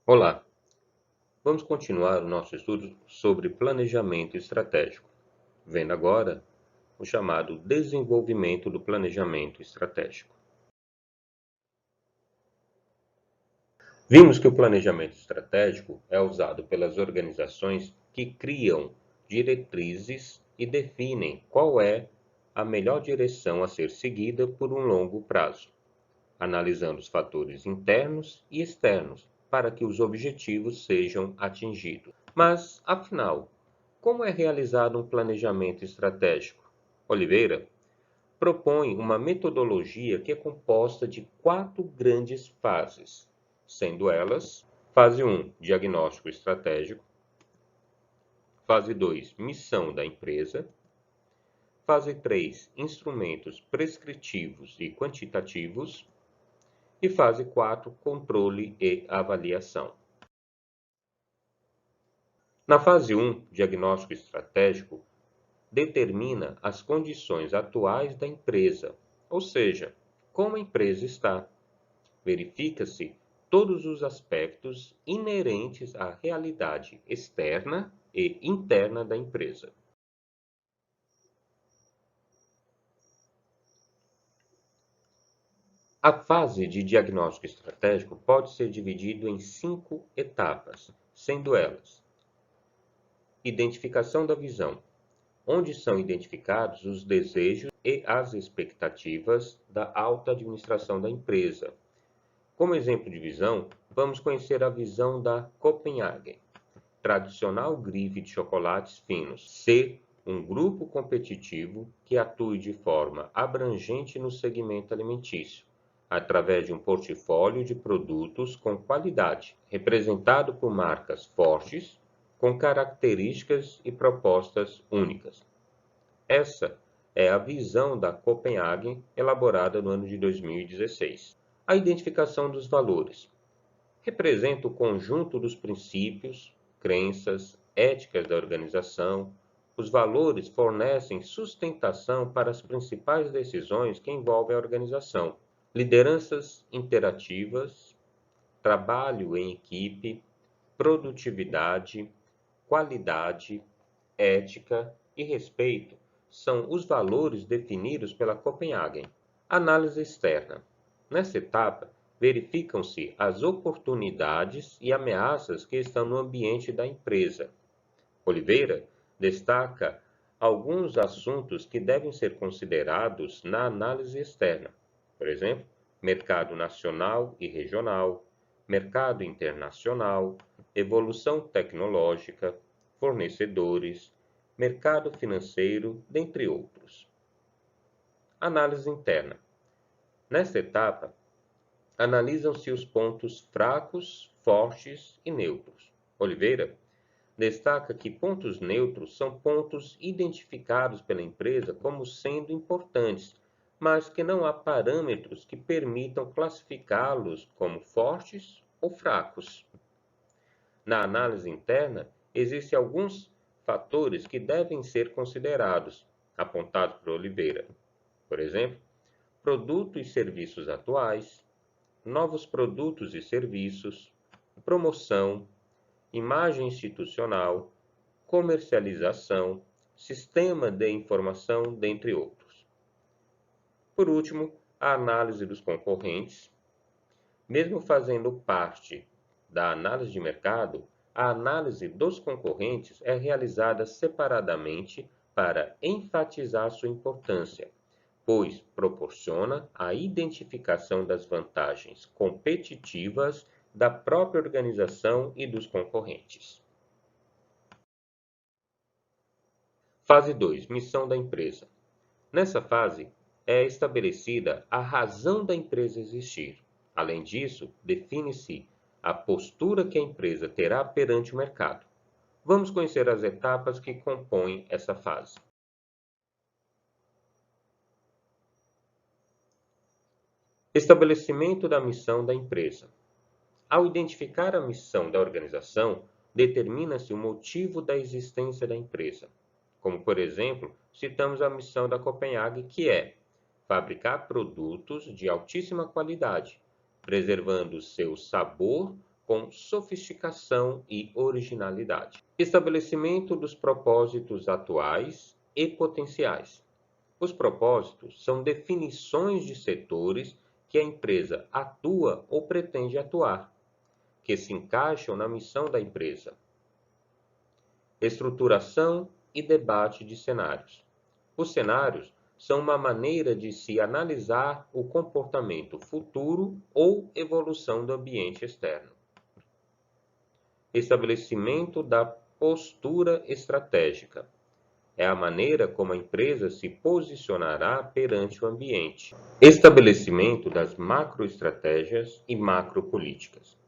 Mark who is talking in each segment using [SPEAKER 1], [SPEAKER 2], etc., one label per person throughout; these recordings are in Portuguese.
[SPEAKER 1] Olá, vamos continuar o nosso estudo sobre planejamento estratégico, vendo agora o chamado desenvolvimento do planejamento estratégico. Vimos que o planejamento estratégico é usado pelas organizações que criam diretrizes e definem qual é a melhor direção a ser seguida por um longo prazo, analisando os fatores internos e externos para que os objetivos sejam atingidos. Mas, afinal, como é realizado um planejamento estratégico? Oliveira propõe uma metodologia que é composta de 4 grandes fases, sendo elas: fase 1, diagnóstico estratégico; fase 2, missão da empresa; fase 3, instrumentos prescritivos e quantitativos; e fase 4, controle e avaliação. Na fase 1, diagnóstico estratégico, determina as condições atuais da empresa, ou seja, como a empresa está. Verifica-se todos os aspectos inerentes à realidade externa e interna da empresa. A fase de diagnóstico estratégico pode ser dividida em 5 etapas, sendo elas: identificação da visão, onde são identificados os desejos e as expectativas da alta administração da empresa. Como exemplo de visão, vamos conhecer a visão da Copenhagen, tradicional grife de chocolates finos, ser um grupo competitivo que atue de forma abrangente no segmento alimentício, através de um portfólio de produtos com qualidade, representado por marcas fortes, com características e propostas únicas. Essa é a visão da Copenhagen elaborada no ano de 2016. A identificação dos valores representa o conjunto dos princípios, crenças, éticas da organização. Os valores fornecem sustentação para as principais decisões que envolvem a organização. Lideranças interativas, trabalho em equipe, produtividade, qualidade, ética e respeito são os valores definidos pela Copenhagen. Análise externa. Nessa etapa, verificam-se as oportunidades e ameaças que estão no ambiente da empresa. Oliveira destaca alguns assuntos que devem ser considerados na análise externa. Por exemplo, mercado nacional e regional, mercado internacional, evolução tecnológica, fornecedores, mercado financeiro, dentre outros. Análise interna. Nesta etapa, analisam-se os pontos fracos, fortes e neutros. Oliveira destaca que pontos neutros são pontos identificados pela empresa como sendo importantes, mas que não há parâmetros que permitam classificá-los como fortes ou fracos. Na análise interna, existem alguns fatores que devem ser considerados, apontados por Oliveira. Por exemplo, produtos e serviços atuais, novos produtos e serviços, promoção, imagem institucional, comercialização, sistema de informação, dentre outros. Por último, a análise dos concorrentes. Mesmo fazendo parte da análise de mercado, a análise dos concorrentes é realizada separadamente para enfatizar sua importância, pois proporciona a identificação das vantagens competitivas da própria organização e dos concorrentes. Fase 2, missão da empresa. Nessa fase, é estabelecida a razão da empresa existir. Além disso, define-se a postura que a empresa terá perante o mercado. Vamos conhecer as etapas que compõem essa fase. Estabelecimento da missão da empresa. Ao identificar a missão da organização, determina-se o motivo da existência da empresa. Como, por exemplo, citamos a missão da Copenhagen, que é fabricar produtos de altíssima qualidade, preservando seu sabor com sofisticação e originalidade. Estabelecimento dos propósitos atuais e potenciais. Os propósitos são definições de setores que a empresa atua ou pretende atuar, que se encaixam na missão da empresa. Estruturação e debate de cenários. Os cenários são uma maneira de se analisar o comportamento futuro ou evolução do ambiente externo. Estabelecimento da postura estratégica. É a maneira como a empresa se posicionará perante o ambiente. Estabelecimento das macroestratégias e macropolíticas.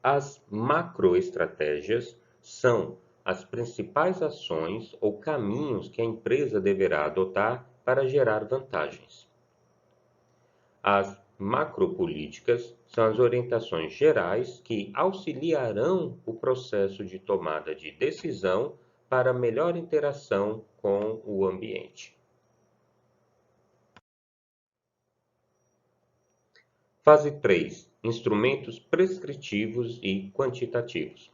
[SPEAKER 1] As macroestratégias são as principais ações ou caminhos que a empresa deverá adotar para gerar vantagens. As macropolíticas são as orientações gerais que auxiliarão o processo de tomada de decisão para melhor interação com o ambiente. Fase 3. Instrumentos prescritivos e quantitativos.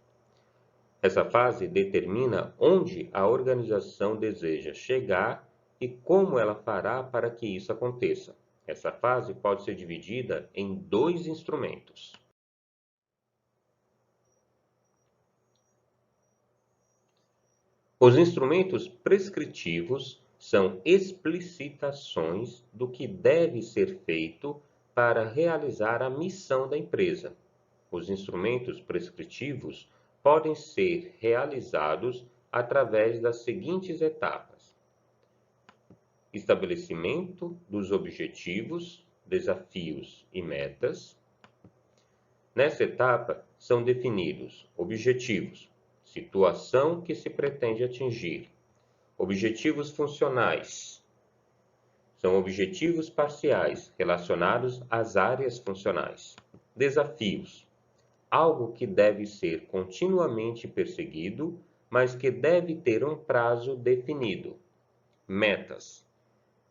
[SPEAKER 1] Essa fase determina onde a organização deseja chegar e como ela fará para que isso aconteça. Essa fase pode ser dividida em 2 instrumentos. Os instrumentos prescritivos são explicitações do que deve ser feito para realizar a missão da empresa. Os instrumentos prescritivos podem ser realizados através das seguintes etapas: estabelecimento dos objetivos, desafios e metas. Nessa etapa, são definidos objetivos, situação que se pretende atingir. Objetivos funcionais. São objetivos parciais relacionados às áreas funcionais. Desafios. Algo que deve ser continuamente perseguido, mas que deve ter um prazo definido. Metas.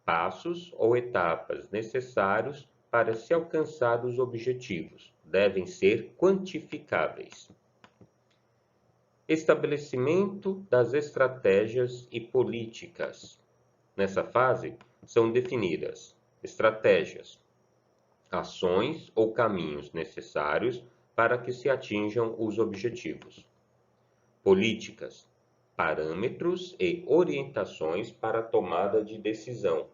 [SPEAKER 1] Passos ou etapas necessários para se alcançar os objetivos. Devem ser quantificáveis. Estabelecimento das estratégias e políticas. Nessa fase, são definidas estratégias, ações ou caminhos necessários para que se atinjam os objetivos. Políticas, parâmetros e orientações para a tomada de decisão.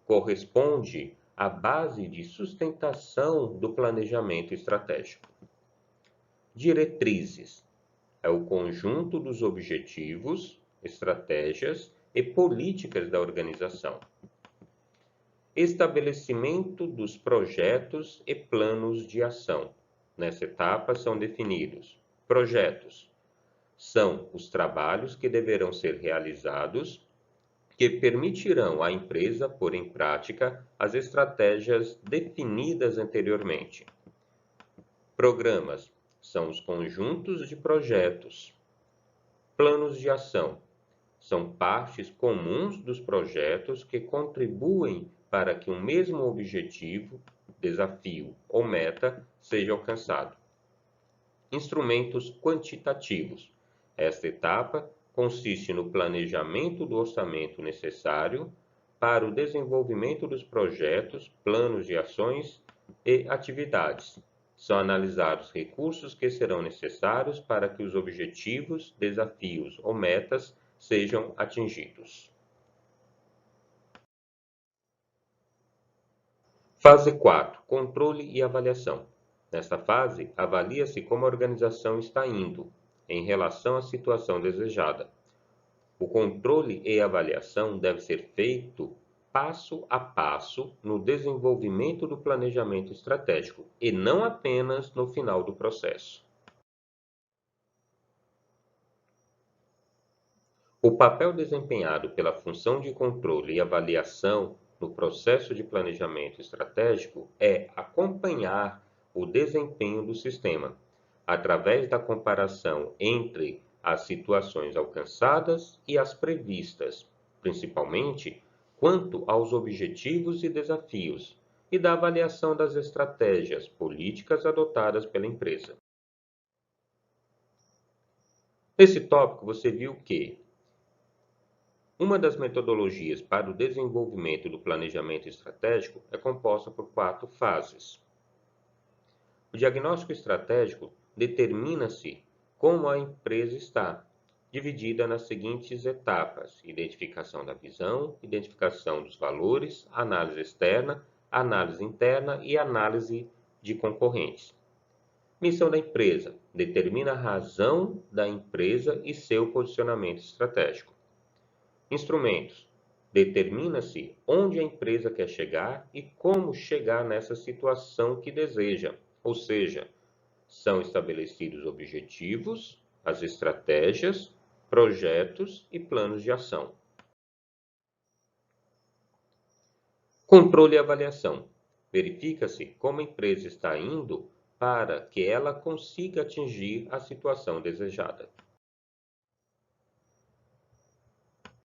[SPEAKER 1] Corresponde à base de sustentação do planejamento estratégico. Diretrizes. É o conjunto dos objetivos, estratégias e políticas da organização. Estabelecimento dos projetos e planos de ação. Nessa etapa são definidos projetos. São os trabalhos que deverão ser realizados que permitirão à empresa pôr em prática as estratégias definidas anteriormente. Programas. São os conjuntos de projetos. Planos de ação. São partes comuns dos projetos que contribuem para que um mesmo objetivo, desafio ou meta seja alcançado. Instrumentos quantitativos. Esta etapa consiste no planejamento do orçamento necessário para o desenvolvimento dos projetos, planos de ações e atividades. São analisados recursos que serão necessários para que os objetivos, desafios ou metas sejam atingidos. Fase 4. Controle e avaliação. Nesta fase, avalia-se como a organização está indo em relação à situação desejada. O controle e avaliação deve ser feito passo a passo no desenvolvimento do planejamento estratégico e não apenas no final do processo. O papel desempenhado pela função de controle e avaliação no processo de planejamento estratégico é acompanhar o desempenho do sistema, através da comparação entre as situações alcançadas e as previstas, principalmente quanto aos objetivos e desafios, e da avaliação das estratégias políticas adotadas pela empresa. Nesse tópico, você viu que uma das metodologias para o desenvolvimento do planejamento estratégico é composta por 4 fases. O diagnóstico estratégico determina-se como a empresa está, dividida nas seguintes etapas: identificação da visão, identificação dos valores, análise externa, análise interna e análise de concorrentes. Missão da empresa: determina a razão da empresa e seu posicionamento estratégico. Instrumentos: determina-se onde a empresa quer chegar e como chegar nessa situação que deseja, ou seja, são estabelecidos objetivos, as estratégias, projetos e planos de ação. Controle e avaliação: verifica-se como a empresa está indo para que ela consiga atingir a situação desejada.